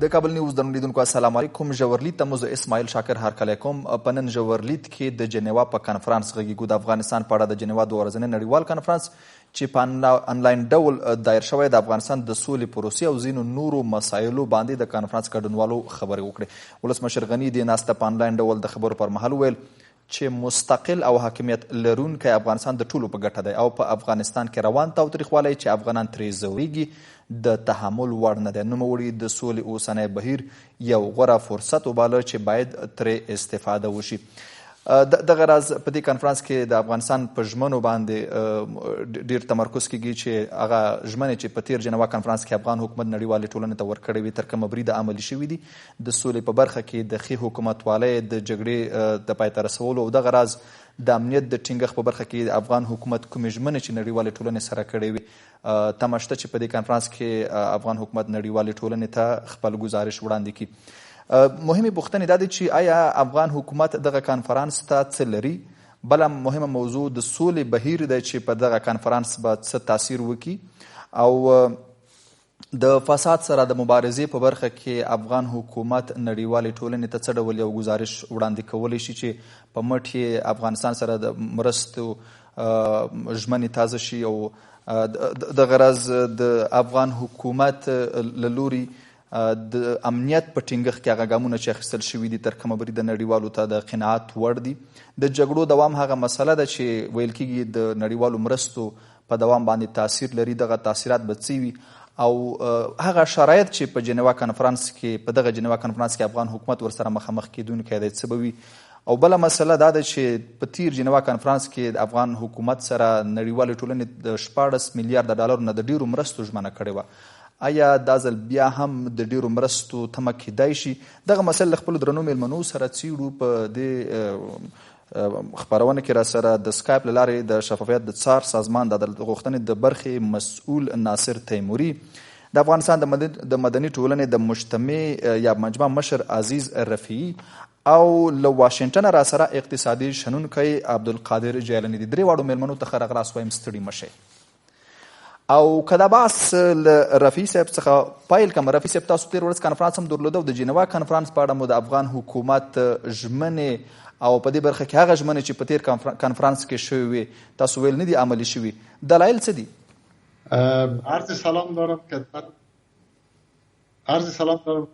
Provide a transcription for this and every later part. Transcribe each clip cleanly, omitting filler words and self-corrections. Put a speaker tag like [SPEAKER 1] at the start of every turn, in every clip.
[SPEAKER 1] د کابل نیوز درنولیدونکو السلام علیکم. ژورلیت ته مو زه اسماعیل شاکر هرکلی کوم. په نن ژورلیت کې د جنیوا په کنفرانس غږیږو. د افغانستان په اړه د جنیوا 2 ورځنی نړیوال کنفرانس چې په انلاین ډول دایر شوی د افغانستان د سولې پروسې او ځینو نورو مسایلو باندې د کنفرانس ګډونوالو خبرې وکړې. ولسمشر غني دې ناسته په انلاین ډول د خبرو پر مهال وویل چې مستقل او حاکمیت لرونکی افغانستان د ټولو په ګټه دی او په افغانستان کې روان تاوتریخوالی چې افغانان ترې ځورېږي د تحمل وړ نه دی. نوموړي د سولې اوسنی بهیر یو غوره فرصت وباله چې باید ترې استفاده وشي. دغه راز په دې کنفرانس کې د افغانستان په ژمنو باندې ډیر تمرکز کیږي چې هغه ژمنې چې په تیر جنیوا کنفرانس کې افغان حکومت نړیوالې ټولنې ته ورکړې وي تر کومه بریده عملي شوي دي. د سولې په برخه کې د ښې حکومتوالۍ د جګړې د پای ته رسولو او دغه راز د امنیت د ټینګښت په برخه کې د افغان حکومت کومې ژمنې چې نړیوالې ټولنې سره کړې وي تمه شته چې په دې کنفرانس کې افغان حکومت نړیوالې ټولنې ته خپل ګزارش وړاندې کړي. مهمې پوښتنې دا دي چې آیا افغان حکومت دغه کنفرانس ته څه لري؟ بله مهمه موضوع د سولې بهیر دی چې په دغه کنفرانس به څه تاثیر وکړي او د فساد سره د مبارزې په برخه کې افغان حکومت نړیوالې ټولنې ته څه ډول یو گزارش وړاندې کولی شي چې په مټ یې افغانستان سره د مرستو ژمنې تازه شي او دغه راز د افغان حکومت له لوري د امنیت په ټینګښت کې هغه ګامونه چې اخیستل شوي دي تر کومه بریده نړیوالو ته د قناعت وړ دي. د جګړو دوام هغه مسله ده چې ویل کېږي د نړیوالو مرستو په دوام باندې تاثیر لري. دغه تاثیرات به څه وي او هغه شرایط چې په جنیوا کنفرانس کې په دغه جنیوا کنفرانس کې افغان حکومت ورسره مخامخ کېدونکی دی څه به وي. او بله مسله دا ده چې په تیر جنیوا کنفرانس کې د افغان حکومت سره نړیوالې ټولنې د 14 میلیارده ډالرو نه د ډیرو مرستو ژمنه کړې وه. آیا دا ځل بیا هم د ډیرو مرستو تمه کیدای شي؟ دغه مسله له خپلو درنو میلمنو سره څیړو. په دې خپرونه کې را سره د سکایپ له لارې د شفافیت د څار سازمان د عدالت غوښتنې د برخې مسؤل ناصر تیموري، د افغانستان د مدني ټولنې د مجتمع یا مجمع مشر عزیز رفیعي او له واشنګټن را سره اقتصادي شنونکی عبدالقادر جیلاني دي. درې واړو میلمنو ته ښه راغلاست وایم، ستړي مه شئ. او که دا بحث له رفیع صاحب څخه پیل کړم. رفیع صاحب تاسو تېر ورځ کنفرانس هم درلوده او د جنیوا کنفرانس په اړه مو د افغان حکومت ژمنې او په دې برخه کې هغه ژمنې چې په تېر کنفرانس کې شوې وې تاسو ویل نه دي عملي شوي، دلایل څه دي؟
[SPEAKER 2] عرض سلام دارم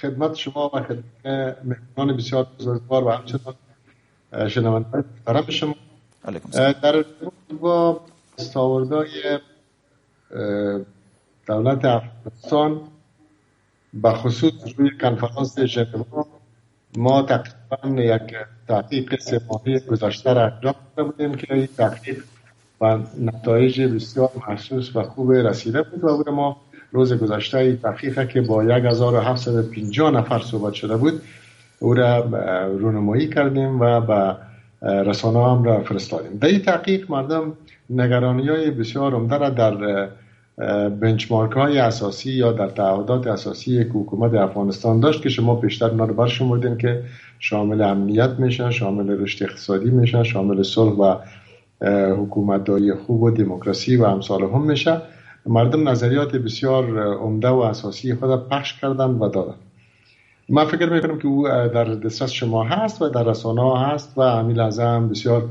[SPEAKER 2] خدمت شما و خدمت مهمانان بسیار بزرگوار و همچنان شنوندگان محترم شما.
[SPEAKER 1] علیکم السلام.
[SPEAKER 2] در با استاوردهای دولت افغانستان بخصوص روی کنفرانس ژنوا ما تقریبا یک تحقیق 3 ماهه گذشته را انجام داده بودیم که این تحقیق و نتایج بسیار محسوس و خوب رسیده بود و ما روز گذشته این تحقیق که با 1750 نفر صحبت شده بود او را رونمایی کردیم و به رسانه هم را فرستادیم. در این تحقیق مردم نگرانی‌های بسیار عمده را در بنچمارک‌های اساسی یا در تعهدات اساسی یک حکومت افغانستان داشت که شما پیشتر اونا رو برشمردین که شامل امنیت میشن، شامل رشد اقتصادی میشن، شامل صلح و حکومتداری خوب و دموکراسی و امثال هم میشه. مردم نظریات بسیار عمده و اساسی خود پخش کردن و دادن. من فکر میکنم که او در دسترس شما هست و در رسانه هست و همین لحظه هم بسیار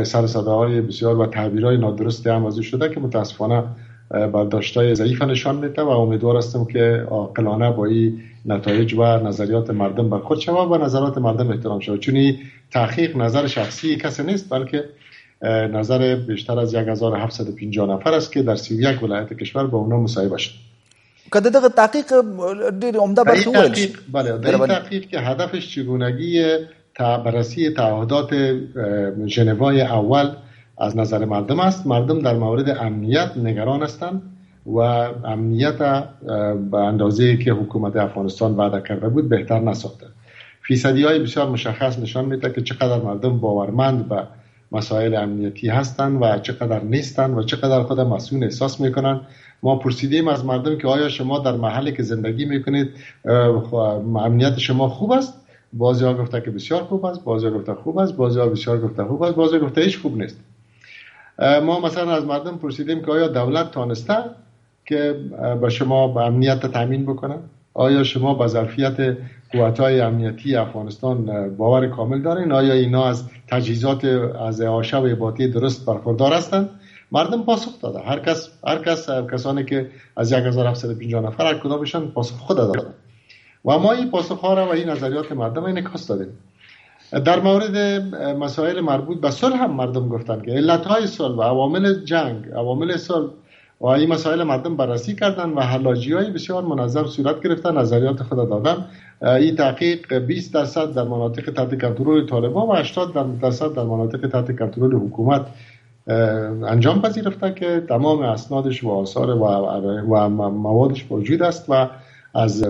[SPEAKER 2] سر صداهای بسیار و تعبیرهای نادرستی هم از او شده که متاسفانه برداشت‌های ضعیف نشان میده و امیدوار هستم که عاقلانه با این نتایج و نظریات مردم برخورد شود و نظرات مردم احترام شود، چون این تحقیق نظر شخصی کسی نیست بلکه نظر بیشتر از 1750 نفر است که در 31 ولایت کشور با اونا مصاحبه شد.
[SPEAKER 1] که دغه تحقیق ډېر عمده برخه ویل شي.
[SPEAKER 2] بله، در این تحقیق که هدفش چگونگی بررسی تعهدات ژنوای اول از نظر مردم است. مردم در مورد امنیت نگران هستند و امنیت به اندازه‌ای که حکومت افغانستان وعده کرده بود بهتر نساخته. فیصدی‌های بسیار مشخص نشان میده که چقدر مردم باورمند به مسائل امنیتی هستند و چقدر نیستند و چقدر خود مسئول احساس میکنند. ما پرسیدیم از مردم که آیا شما در محلی که زندگی میکنید امنیت شما خوب است؟ بعضی‌ها گفته که بسیار خوب است، بعضی‌ها گفته خوب است، بعضی‌ها بسیار گفته خوب است، بعضی‌ها گفته هیچ خوب نیست. ما مثلا از مردم پرسیدیم که آیا دولت تانسته که به شما امنیت تامین بکنه؟ آیا شما به ظرفیت قوت‌های امنیتی افغانستان باور کامل دارین؟ آیا اینا از تجهیزات از اعاشه و احاطه درست برخوردار هستند؟ مردم پاسخ داده. هر کس کسانی که از 1750 نفر هر کدامشان پاسخ خود دادن و ما این پاسخ‌ها را و این نظریات مردم انعکاس دادیم. در مورد مسائل مربوط به صلح هم مردم گفتن که علتهای صلح و عوامل جنگ، عوامل صلح و این مسائل مردم بررسی کردن و حلاجی‌های بسیار منظم صورت گرفتن، نظریات خود دادن. این تحقیق 20% در مناطق تحت کنترل طالبان و 80% در مناطق تحت کنترل حکومت انجام پذیرفته که تمام اسنادش و آثار و موادش موجود است و از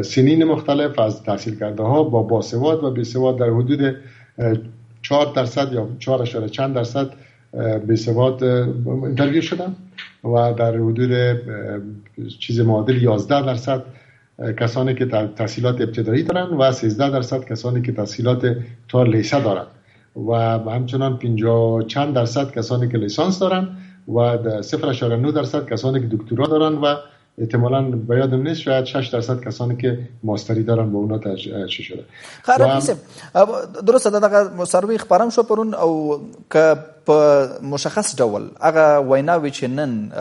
[SPEAKER 2] سنین مختلف، از تحصیل کرده ها با باسواد و بیسواد در حدود 4% یا 4 چند درصد بیسواد اینترویو شدن و در حدود چیز معادل 11% کسانی که تحصیلات ابتدایی دارن و 13% کسانی که تحصیلات تا لیسه دارن و همچنان 50 چند درصد کسانی که لیسانس دارن و 0.9% کسانی که دکترا دارن و احتمالاً بیادم نیست شاید 6% کسانی که ماستری دارن با اونا تجربه شده.
[SPEAKER 1] خرابیسه درسته دغه سروي خبرم شو پرون او که په مشخص ډول هغه ویناوي چې نن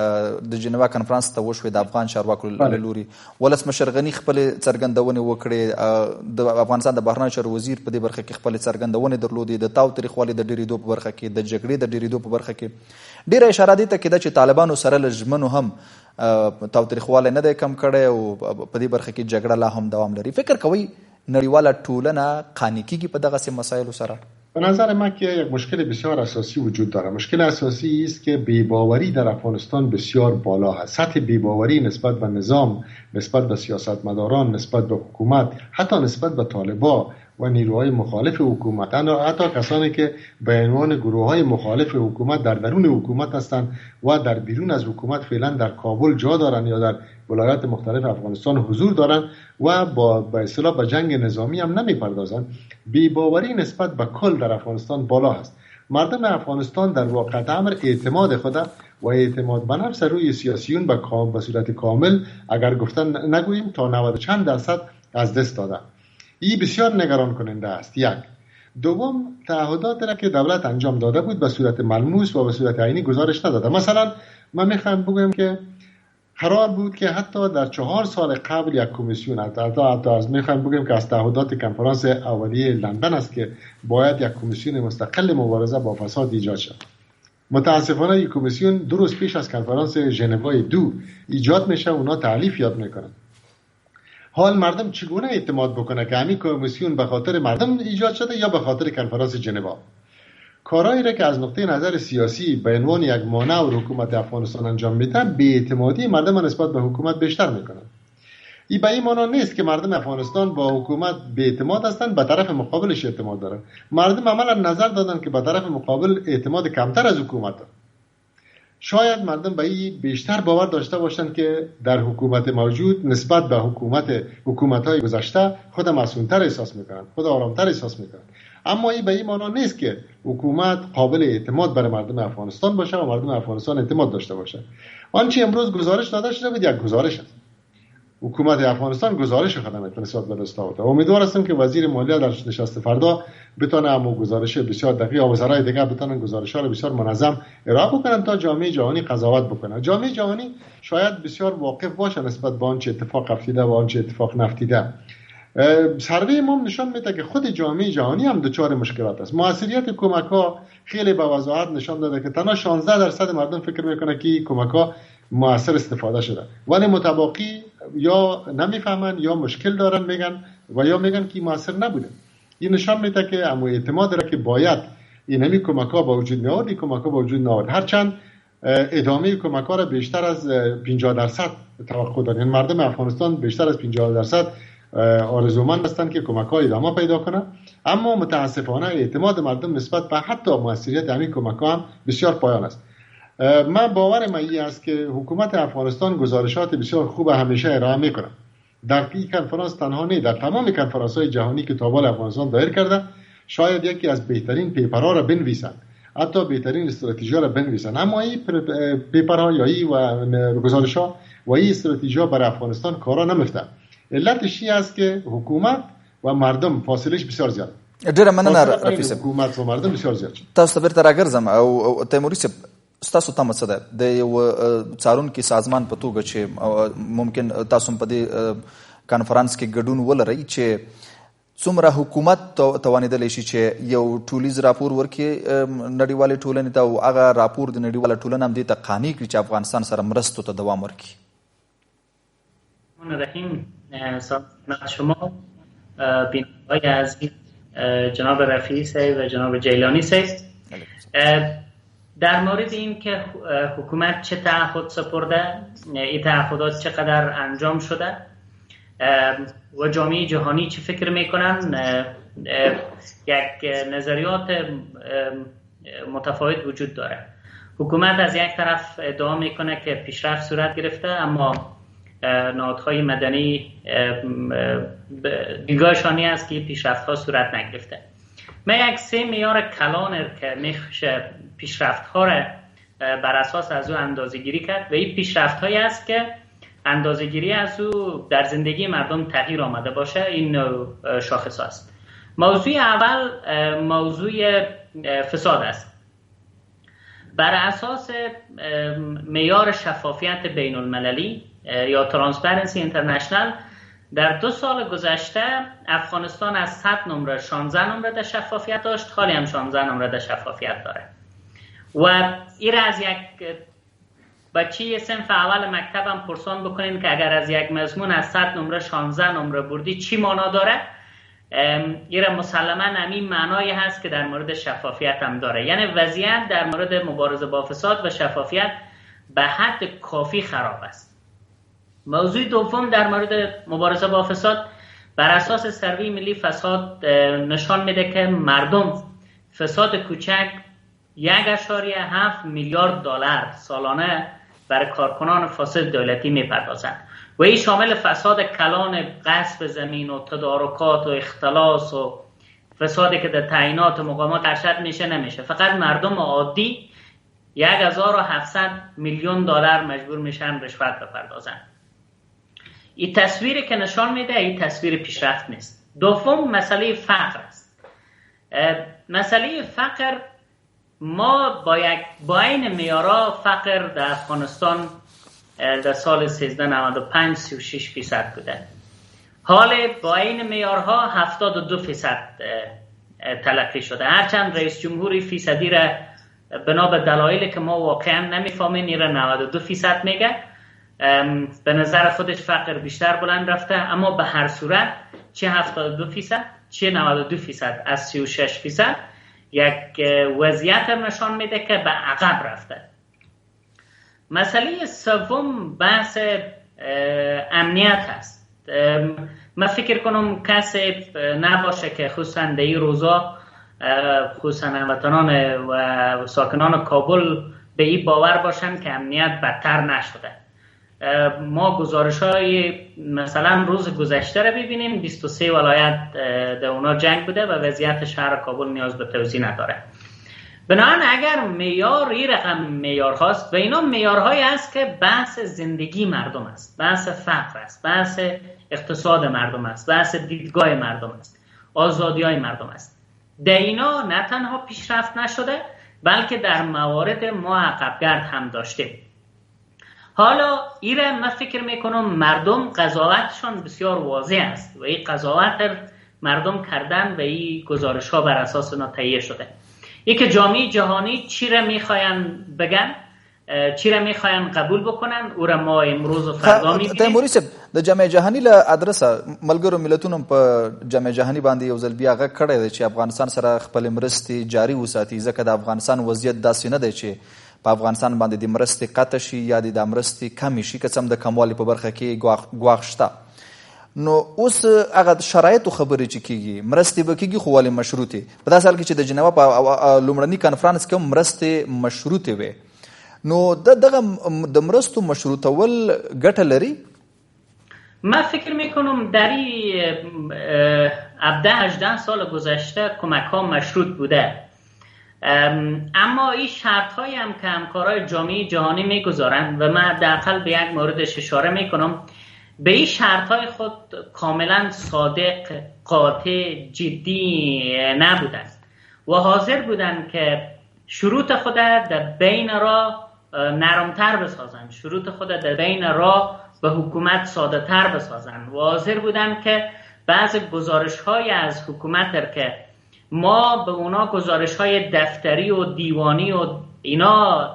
[SPEAKER 1] د جنیوا کانفرنس ته وشوې د افغان چارواکو له لوري ولسمشر غني خپل څرګندونې وکړې، د افغانستان د بهرنیو چارو وزیر په دې برخه کې خپل څرګندونې درلودې، د تاوتریخوالي د ډیریدو په برخه کې، د جګړې د ډیریدو په برخه کې ډیره اشاره دي ته کېده چې طالبانو سره لژمنو هم تاوتریخوالی نه دی کم کړی او په دې برخه کې جګړه لا هم دوام لري. فکر کوئ نړیواله ټولنه قانع کیږي په دغسې مسایلو سره؟
[SPEAKER 2] به نظر من که یک مشکل بسیار اساسی وجود داره. مشکل اساسی است که بی‌باوری در افغانستان بسیار بالا هست. سطح بی‌باوری نسبت به نظام، نسبت به سیاستمداران، نسبت به حکومت، حتی نسبت به طالبان و نیروهای مخالف حکومت، حتی کسانی که به عنوان گروه‌های مخالف حکومت در درون حکومت هستند و در بیرون از حکومت فعلا در کابل جا دارند یا در ولایات مختلف افغانستان حضور دارند و به اصطلاح به جنگ نظامی هم نمی‌پردازند. بی‌باوری نسبت به کل در افغانستان بالا است. مردم افغانستان در واقع امر اعتماد خود و اعتماد به نفس روی سیاسیون به صورت کامل اگر گفتن نگوییم تا 90 چند درصد از دست داده. این بسیار نگران کننده است. یک. دوم، تعهدات را که دولت انجام داده بود به صورت ملموس و به صورت عینی گزارش نداده. مثلا من میخوام بگم که قرار بود که حتی در 4 سال قبل یک کمیسیون حتی از میخوام بگم که از تعهدات کنفرانس اولیه لندن است که باید یک کمیسیون مستقل مبارزه با فساد ایجاد شد. متاسفانه این کمیسیون 2 روز پیش از کنفرانس ژنو 2 ایجاد میشه، اونا تعلیف یاد میکنن. حال مردم چگونه اعتماد بکنه که همین کمیسیون به خاطر مردم ایجاد شده یا به خاطر کنفرانس ژنو؟ کارهایی را که از نقطه نظر سیاسی به عنوان یک مانع و حکومت افغانستان انجام میدن، بی‌اعتمادی مردم نسبت به حکومت بیشتر میکنن. این به این معنی نیست که مردم افغانستان با حکومت بی‌اعتماد هستند، به طرف مقابلش اعتماد دارن. مردم عملا نظر دادن که به طرف مقابل اعتماد کمتر از حکومت دارن. شاید مردم به این بیشتر باور داشته باشند که در حکومت موجود نسبت به حکومت‌های گذشته خود مسئول‌تر احساس میکنن، خود آرامتر احساس میکنن. اما این به این معنی نیست که حکومت قابل اعتماد برای مردم افغانستان باشه و مردم افغانستان اعتماد داشته باشه. آنچه امروز گزارش داده شده بود یک گزارش است. حکومت افغانستان گزارش خدمات نسبت به دست آورده. امیدوار هستم که وزیر مالیه در نشست فردا بتونه همون گزارش بسیار دقیق و وزرای دیگه بتونن گزارش‌ها رو بسیار منظم ارائه بکنن تا جامعه جهانی قضاوت بکنه. جامعه جهانی شاید بسیار واقف باشه نسبت به آنچه اتفاق افتاده و آنچه اتفاق نفتیده. سروی ما نشان میده که خود جامعه جهانی هم دچار مشکلات است. موثریت کمک‌ها خیلی به وضاحت نشان داده که تنها 16% مردم فکر میکنه که کمک‌ها مؤثر استفاده شده، ولی متباقی یا نمیفهمن یا مشکل دارن میگن و یا میگن که مؤثر نبوده. این نشان میده که اما اعتماد را که باید این همی کمک‌ها با وجود میاد، این کمک‌ها با وجود نمیاد. هرچند ادامه کمک‌ها را بیشتر از 50% توقع دارن. مردم افغانستان بیشتر از 50% آرزومند هستند که کمک‌ها ادامه پیدا کنه، اما متاسفانه اعتماد مردم نسبت به حتی موثریت همین کمک‌ها هم بسیار پایان است. من باورم این است که حکومت افغانستان گزارشات بسیار خوب همیشه ارائه میکنه. در این کنفرانس تنها نه، در تمام کنفرانس‌های جهانی که تا حالا افغانستان دایر کرده، شاید یکی از بهترین پیپرها را بنویسن، حتی بهترین استراتژی‌ها را بنویسن. اما این پیپرها یا این و گزارش‌ها و این استراتژی‌ها برای افغانستان کارا نمی‌افتند. علتش این است که حکومت و مردم فاصلهش بسیار زیاد.
[SPEAKER 1] ډیره مننه رفیع صاحب.
[SPEAKER 2] حکومت و مردم بسیار زیاد.
[SPEAKER 1] تاسو ته بیرته راګرځم او تیموري صاحب ستاسو تمه څه ده د یو څارونکي سازمان په توګه چې ممکن تاسو په دې کانفرنس کې ګډون ولرئ چې څومره حکومت توانیدلی شي چې یو ټولیز راپور ورکړي نړیوالې ټولنې ته او هغه راپور د نړیواله ټولنه هم دې ته قانع کړي چې افغانستان سره مرستو ته دوام ورکړي؟
[SPEAKER 3] رحیم شما بینندگان عزیز جناب رفیعی صاحب و جناب جیلانی صاحب، در مورد این که حکومت چه تعهد سپرده، این تعهدات چقدر انجام شده و جامعه جهانی چه فکر میکنن، یک نظریات متفاوت وجود داره. حکومت از یک طرف ادعا میکنه که پیشرفت صورت گرفته، اما نهادهای مدنی دیدگاهشان است که پیشرفت ها صورت نگرفته. من یک 3 معیار کلان که میشه پیشرفت ها را بر اساس از او اندازه گیری کرد و این پیشرفت هایی است که اندازه گیری از او در زندگی مردم تغییر آمده باشه. این شاخص است. موضوع اول موضوع فساد است. بر اساس معیار شفافیت بین المللی یا ترانسپرنسی اینترنشنال در 2 سال گذشته افغانستان از 100 نمره 16 نمره در شفافیت داشت، حالی هم 16 نمره در شفافیت داره و این را از یک بچه صنف اول مکتب هم پرسان بکنین که اگر از یک مضمون از 100 نمره 16 نمره بردی چی معنا داره؟ این را مسلما همین معنایی هست که در مورد شفافیت هم داره. یعنی وضعیت در مورد مبارزه با فساد و شفافیت به حد کافی خراب است. موضوع دوم در مورد مبارزه با فساد، بر اساس سروی ملی فساد نشان میده که مردم فساد کوچک 1.7 میلیارد دلار سالانه برای کارکنان فاسد دولتی میپردازند و این شامل فساد کلان، غصب زمین و تدارکات و اختلاس و فسادی که در تعیینات و مقامات ارشد میشه نمیشه. فقط مردم عادی 1700 میلیون دلار مجبور میشن رشوت بپردازند. این تصویری که نشان میده این تصویر پیشرفت نیست. دوم مسئله فقر است. مسئله فقر، ما با این معیارها فقر در افغانستان در سال 1395 36% بوده. حال با این معیارها 72% تلقی شده. هرچند رئیس جمهوری فیصدی را بنا به دلایلی که ما واقعا نمیفهمیم این را 92% میگه، به نظر خودش فقر بیشتر بلند رفته، اما به هر صورت چه 72% چه 92% از 36% یک وضعیت نشان میده که به عقب رفته. مسئله سوم بحث امنیت است. من فکر کنم کسی نباشه که خصوصا در این روزا خصوصا هموطنان و ساکنان کابل به این باور باشن که امنیت بدتر نشده. ما گزارش‌های مثلا روز گذشته رو ببینیم، 23 ولایت در اونا جنگ بوده و وضعیت شهر کابل نیاز به توضیح نداره. بنابراین اگر معیار این رقم معیار هاست و اینا معیارهایی است که بحث زندگی مردم است، بحث فقر است، بحث اقتصاد مردم است، بحث دیدگاه مردم است، آزادی‌های مردم است. در اینا نه تنها پیشرفت نشده بلکه در موارد ما عقبگرد هم داشتیم. حالا ایره من فکر میکنم مردم قضاوتشان بسیار واضح است و این قضاوت مردم کردن و این گزارش ها بر اساس اونا تهیه شده. ای که جامعه جهانی چی را میخواین بگن، چی را میخواین قبول بکنن، او را ما امروز و فردا میبینیم.
[SPEAKER 1] تیموري صاحب د جامعه جهانی له ادرسه ملګرو ملتونو په جامعه جهانی باندې یو ځل بیا غږ کړی دی چې افغانستان سره خپل مرستې جاري وساتي، ځکه د افغانستان وضعیت داسې نه دی چې په افغانستان باندې د مرستې قطع شي یا د مرستې کمې شي، که څه هم د کموالي په برخه کې ګواښ شته. نو اوس هغه شرایطو خبرې چې کېږي، مرستې به کېږي خو ولې مشروطې. په داسې حال کې چې د جنیوا په لومړني کنفرانس کې هم مرستې مشروطې وې، نو دغه د مرستو مشروطول ګټه لري؟
[SPEAKER 3] من فکر میکنم در این 17-18 سال گذشته کمک ها مشروط بوده، اما این شرط هایی هم که همکارای جامعه جهانی میگذارند و من داخل به یک موردش اشاره میکنم، به این شرطهای خود کاملا صادق، قاطع، جدی نبوده است و حاضر بودند که شروط خود در بین را نرمتر بسازند، شروط خود در بین را به حکومت ساده تر بسازند و حاضر بودند که بعض گزارش های از حکومت که ما به اونا گزارش های دفتری و دیوانی و اینا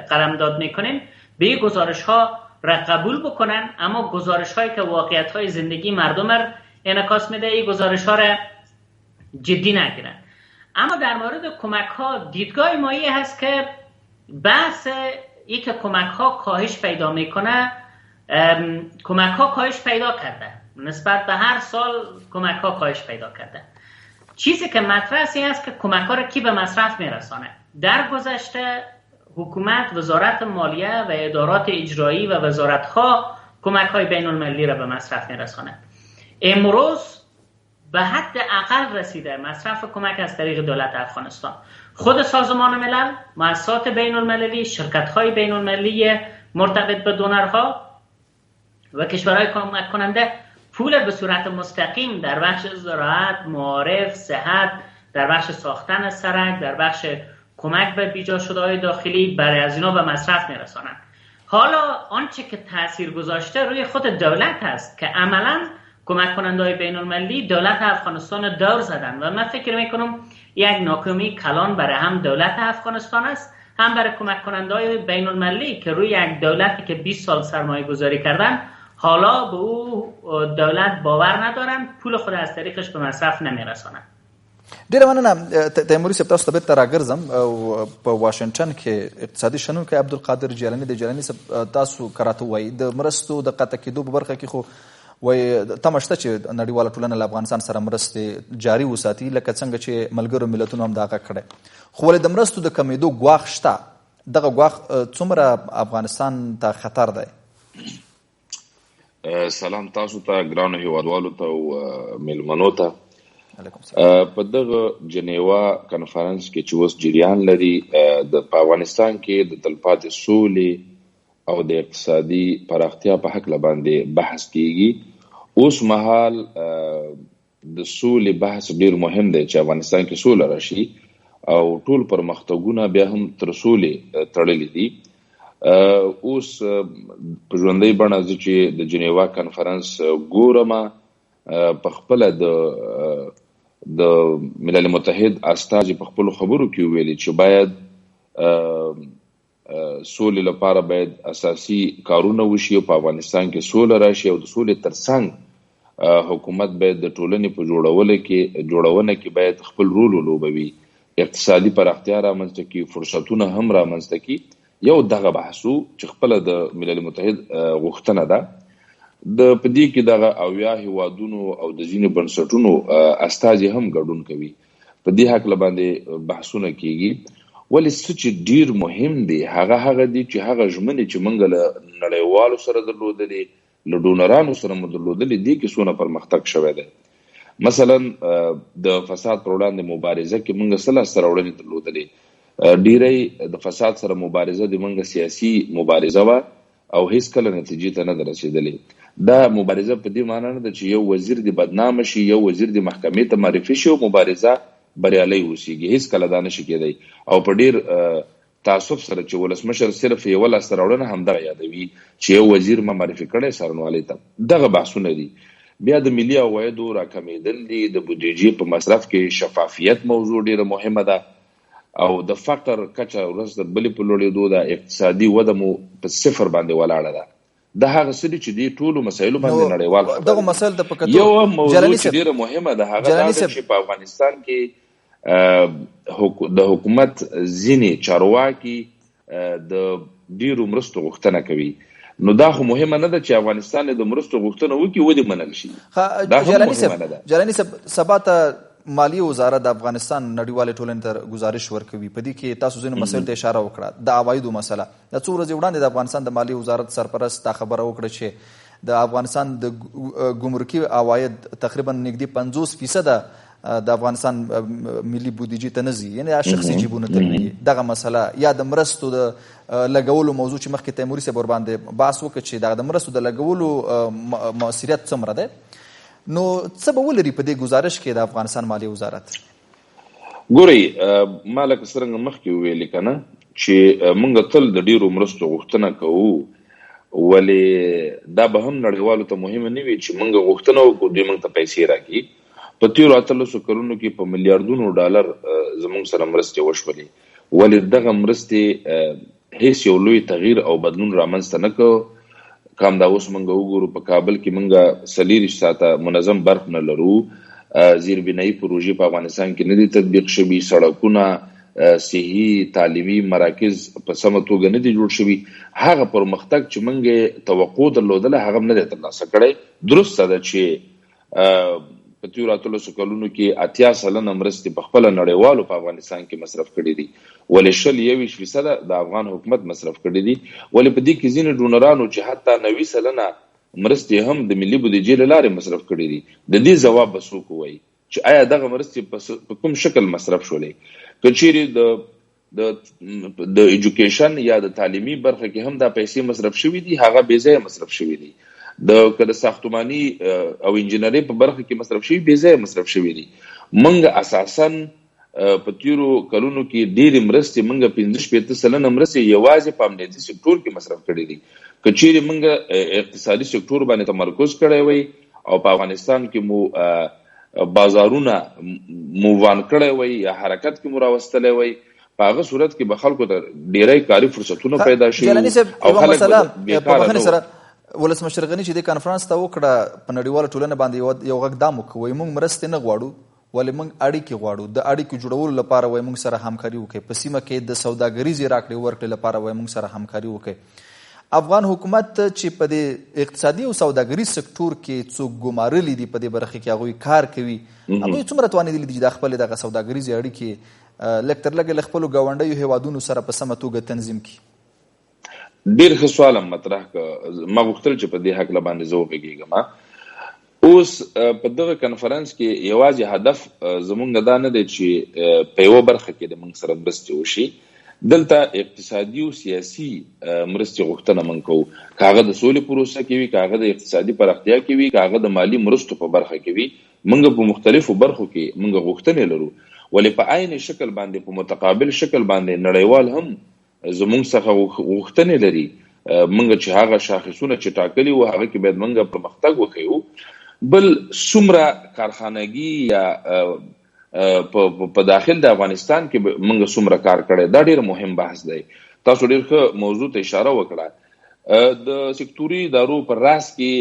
[SPEAKER 3] قلمداد میکنیم، به این گزارش ها را قبول بکنن، اما گزارش هایی که واقعیت های زندگی مردم را انعکاس میده این گزارش ها را جدی نگیرن. اما در مورد کمک ها دیدگاه ما این هست که بحث ای که کمک ها کاهش پیدا میکنه، کمک ها کاهش پیدا کرده، نسبت به هر سال کمک ها کاهش پیدا کرده. چیزی که مطرح است که کمک ها را کی به مصرف میرسانه. در گذشته حکومت، وزارت مالیه و ادارات اجرایی و وزارت ها کمک های بین المللی را به مصرف میرسانه. امروز به حد اقل رسیده مصرف کمک از طریق دولت افغانستان. خود سازمان ملل، مؤسسات بین المللی، شرکت های بین المللی مرتبط به دونرها و کشورهای کمک کننده پول به صورت مستقیم در بخش زراعت، معارف، صحت، در بخش ساختن سرک، در بخش کمک به بیجا شده های داخلی برای از اینا به مصرف میرسانند. حالا آنچه که تأثیر گذاشته روی خود دولت است که عملاً کمک کننده های بین المللی دولت افغانستان دور زدن و من فکر میکنم یک ناکامی کلان برای هم دولت افغانستان است، هم برای کمک کننده های بین المللی که روی یک دولتی که 20 سال سرمایه گذاری کردن حالا به او دولت باور ندارن، پول خود از طریقش به مصرف نمیرسانن.
[SPEAKER 1] ډیره مننه تیموري صاحب، تاسو ته بیرته راګرځم. او په واشنګټن کې اقتصادي شنونکی عبدالقادر جیلاني د جیلاني صاحب تاسو کراته وایي د مرستو د قطع کېدو په برخه کې خو وایي تمه شته چې نړیواله ټولنه له افغانستان سره مرستې جاري وساتي لکه څنګه چې ملګرو ملتونو هم دا غږ کړی، خو ولې د مرستو د کمېدو ګواښ شته؟ دغه ګواښ څومره افغانستان ته خطر دی؟
[SPEAKER 4] سلام تاسو ته، ګرانو هیوادوالو ته او میلمنو ته. په دغه جنیوا کنفرانس کې چې اوس جریان لري په افغانستان کې د تلپاتې سولې او د اقتصادي پراختیا په حق باندې بحث کیږي. اوس مهال د سولې بحث ډیر مهم دی چې افغانستان کې سوله راشي او ټول پرمختګونه بیا هم تر سولې تړلي دي. اوس په ژوندۍ بڼه زه چې د جنیوا کنفرانس ګورم، په خپله د ملل متحد استازي په خپلو خبرو کې ویلي چې باید سولې لپاره باید اساسي کارونه وشي او په افغانستان کې سوله راشي او د سولې ترڅنګ حکومت باید د ټولنې په جوړونه کې باید خپل رول ولوبوي، اقتصادي پراختیا رامنځته کړي، فرصتونه هم رامنځته کړي. یو دغه بحثو چې خپله د ملل متحد غوښتنه ده. د په دې کې دغه اویا هیوادونو او د ځینو بنسټونو استازي هم ګډون کوي. په دې حق باندې بحثونه کیږي. ولې څه چې ډیر مهم دی هغه دی چې هغه ژمنې چې موږ له نړیوالو سره درلودلې، له ډونرانو سره مو درلودلې، دې کې څونه پرمختګ شوی دی. مثلا د فساد پر وړاندې مبارزه کې موږ څه لاسته راوړنې درلودلې. ډیری د فساد سره مبارزه د موږ سیاسي مبارزه وه او هیڅ کله نتیجې ته نه ده رسېدلې. دا مبارزه په دې معنی نه ده چې یو وزیر د بدنامه شي، یو وزیر د محکمې ته معرفي شي او مبارزه بریالی اوسیږي. هیڅ کله دا نشي کېدی. او په ډیر تعصب سره چې ولسمشر صرف یوه لاسته راوړنه همدغه یادوي چې یو وزیر ما معرفي کړی څارنوالۍ ته. دغه بحثونه دي. بیا د ملي عوایدو راکمېدل دي، د بودیجې په مصرف کې شفافیت موضوع ډیره مهمه ده او د فقر کچه ورځ د بلې په لوړېدو ده، اقتصادي وده مو په صفر باندې ولاړه ده. دا هغه څه دي چې دې ټولو مسایلو باندې نړیوال خبرې.
[SPEAKER 1] دغه مسایل د په کتو
[SPEAKER 4] یو موضوع چې ډیره مهمه ده هغه دا ده چې په افغانستان کې د حکومت ځینې چارواکي د ډیرو مرستو غوښتنه کوي. نو دا خو مهمه نه ده چې افغانستان د مرستو غوښتنه وکړي ودې منل شي. دا هم مهمه نه ده.
[SPEAKER 1] جیلاني صاحب، سبا ته مالیه وزارت د افغانستان نړیوالې ټولنې ته ګزارش ورکوي. په دې کې تاسو ځینو مسایلو ته اشاره وکړه. د عوایدو مسله د څو ورځې وړاندې د افغانستان د مالیې وزارت سرپرست دا خبره وکړه چې د افغانستان د ګمرکي عواید تقریبا نږدې 50% د افغانستان ملي بودیجې ته نه ځي، یعنې شخصي جیبونو ته وي. دغه مسله یا د مرستو د لګولو موضوع چې مخکې تیموري صاحب ورباندې بحث وکړ چې دغه د مرستو د لګولو مؤثریت څومره دی، نو څه به ولري په دې گزارش کې د افغانستان مالیې وزارت؟
[SPEAKER 4] ګورئ، ما لکه څرنګه مخکې وویلې که نه چې موږ تل د ډېرو مرستو غوښتنه کوو، ولې دا به هم نړیوالو ته مهمه نه وي چې موږ غوښتنه وکړو دوی موږ ته پیسې راکړي. په تېرو 18 کلونو کې په میلیارډونو ډالر زموږ سره مرستې وشولې، ولې دغه مرستې هیڅ یو لوی تغییر او بدلون رامنځته نه کړ. که همدا اوس موږ وګورو په کابل کې موږ 24 ساعته منظم برق نه لرو، زیربنایي پروژې په افغانستان کې نه دي تطبیق شوي، سړکونه، صحي تعلیمي مراکز په سمه توګه نه دي جوړ شوي. هغه پرمختګ چې موږ توقع درلودله هغه هم نه دی ترلاسه کړی. درسته ده چې په تېرو 18 کلونو کې 80 سلنه مرستې په خپله نړیوالو په افغانستان کې مصرف کړي دي، ولې 21% د افغان حکومت مصرف کړي دي. ولې په دې کې ځینې ډونرانو چې حتی 90 سلنه مرستې هم د ملي بودیجې له لارې مصرف کړي دي. د دې ځواب به څوک ووایي چې آیا دغه مرستې په کوم شکل مصرف شولې؟ که چیرې د ایجوکیشن یا د تعلیمي برخه کې هم دا پیسې مصرف شوي دي، هغه بې ځایه مصرف شوي دي. که د ساختماني او انجینرۍ په برخه کې مصرف شوي، بې ځایه مصرف شوي دي. موږ اساساً په تېرو کلونو کې ډېرې مرستې، موږ 65 سلنه مرستې یوازې په امنیتي سکتور کې مصرف کړي دي. که چیرې موږ اقتصادي سکتور باندې تمرکز کړی وی او په افغانستان کې مو بازارونه مووان کړی وی یا حرکت کې مو راوستلی وی، په هغه صورت کې به خلکو ته ډېری کاري فرصتونه پیدا شي او خلک بیکاره نه وو.
[SPEAKER 1] ولسمشر غني چې د کانفرنس ته وکړه په نړیواله ټولنه باندې یو غږ دا وکړ، موږ مرستې نه غواړو، ولې موږ اړیکې غواړو. د اړیکو جوړولو لپاره وایي موږ سره همکاري وکړئ، په سیمه کې د سوداګریزې راکړې ورکړې لپاره وایي موږ سره همکاري وکړئ. افغان حکومت چې په دې اقتصادي او سوداګریز سکتور کې څوک ګمارلي دي په دې برخه کې هغوی کار کوي، هغوی څومره توانېدلي دي چې د خپلې دغه سوداګریزې اړیکې لږ تر لږه له خپلو ګاونډیو هیوادونو سره په سمه توګه تنظیم کړي؟
[SPEAKER 4] ډېر ښه سوال هم مطرح که ما غوښتل چې په دې هکله باندې زه وغږېږم. اوس په دغه کنفرانس کې یوازې هدف زمونږ دا نه دی چې په یوه برخه کې د موږ سره مرستې وشي. دلته اقتصادي او سیاسي مرستې غوښتنه موږ کوو، که هغه د سولې پروسه کې وي، که هغه د اقتصادي پراختیا کې وي، که هغه د مالي مرستو په برخه کې وي. موږ په مختلفو برخو کې موږ غوښتنې لرو، ولې په عین شکل باندې په متقابل شکل باندې نړیوال هم زمونږ څخه غوښتنې لري. موږ چې هغه شاخصونه چې ټاکلي وو هغه کې باید موږ پرمختګ وښیو. بل څومره کارخانګي یا په داخل د افغانستان کې موږ څومره کار کړی، دا ډېر مهم بحث دی. تاسو ډېر ښه موضوع ته اشاره وکړه. د سکتوري ادارو پر راس کې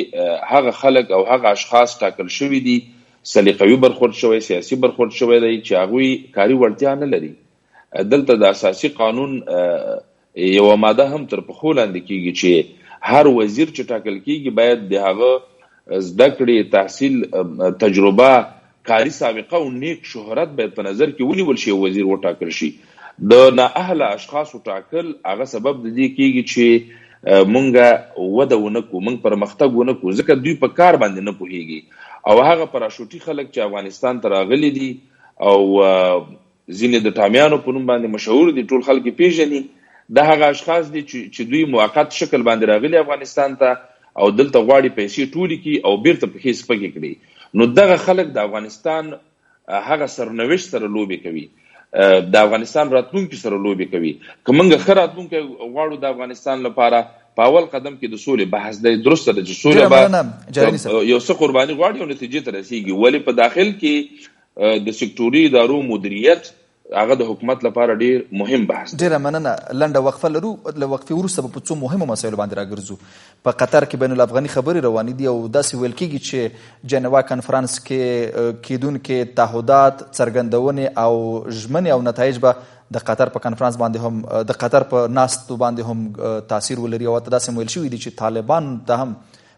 [SPEAKER 4] هغه خلک او هغه اشخاص ټاکل شوي دي، سلیقوي برخورد شوی، سیاسي برخورد شوی دی چې هغوی کاري وړتیا نه لري. دلته د اساسي قانون یوه ماده هم تر پښو لاندې کیږي چې هر وزیر چې ټاکل کیږي باید د هغه زده کړې، تحصیل، تجربه، کاري سابقه او نیک شهرت باید په نظر کې ونیول شي، وزیر وټاکل شي. د نااهله اشخاصو ټاکل هغه سبب د دې کیږي چې مونږ وده ونه کړو، مونږ پرمختګ ونه کړو، ځکه دوی په کار باندې نه پوهیږي. او هغه پراشوټي خلک چې افغانستان ته راغلي دي او ځینې د ټامیانو په نوم باندې مشهور دي، ټول خلک یې پیژني، دا هغه اشخاص دي چې دوی موقت شکل باندې راغلي افغانستان ته او دلته غواړي پیسې ټولې کړي او بیرته پښې سپکې کړي. نو دغه خلک د افغانستان هغه سرنوشت سره لوبې کوي، د افغانستان راتلونکي سره لوبې کوي. که موږ ښه راتلونکی غواړو د افغانستان لپاره، په اول قدم کې د سولې بحث دی. درسته ده چې سوله به یو څه قرباني غواړي او نتیجې ته رسیږي، ولې په داخل کې د سکتوري ادارو مدیریت هغه د حکومت لپاره ډیر مهم بحث.
[SPEAKER 1] ډیره مننه. لنډه وقفه لرو، له وقفې وروسته به په څو مهمو مسایلو باندې راګرځو. په قطر کې بین الافغاني خبرې روانې دي او داسې ویل کېږي چې جنیوا کنفرانس کې کېدونکې تعهدات، څرګندونې او ژمنې او نتایج به د قطر په کنفرانس باندې هم، د قطر په ناستو باندې هم تاثیر ولري. او داسې ویل شوي دي چې طالبان ته هم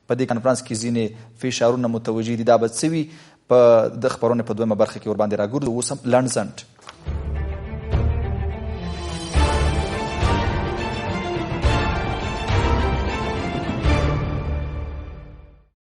[SPEAKER 1] په دې کنفرانس کې ځینې فشارونه متوجه دي. دا به څه وي؟ په د خبرونې په دویمه برخه کې ورباندې راګرځو. اوس هم لنډ ځنډ.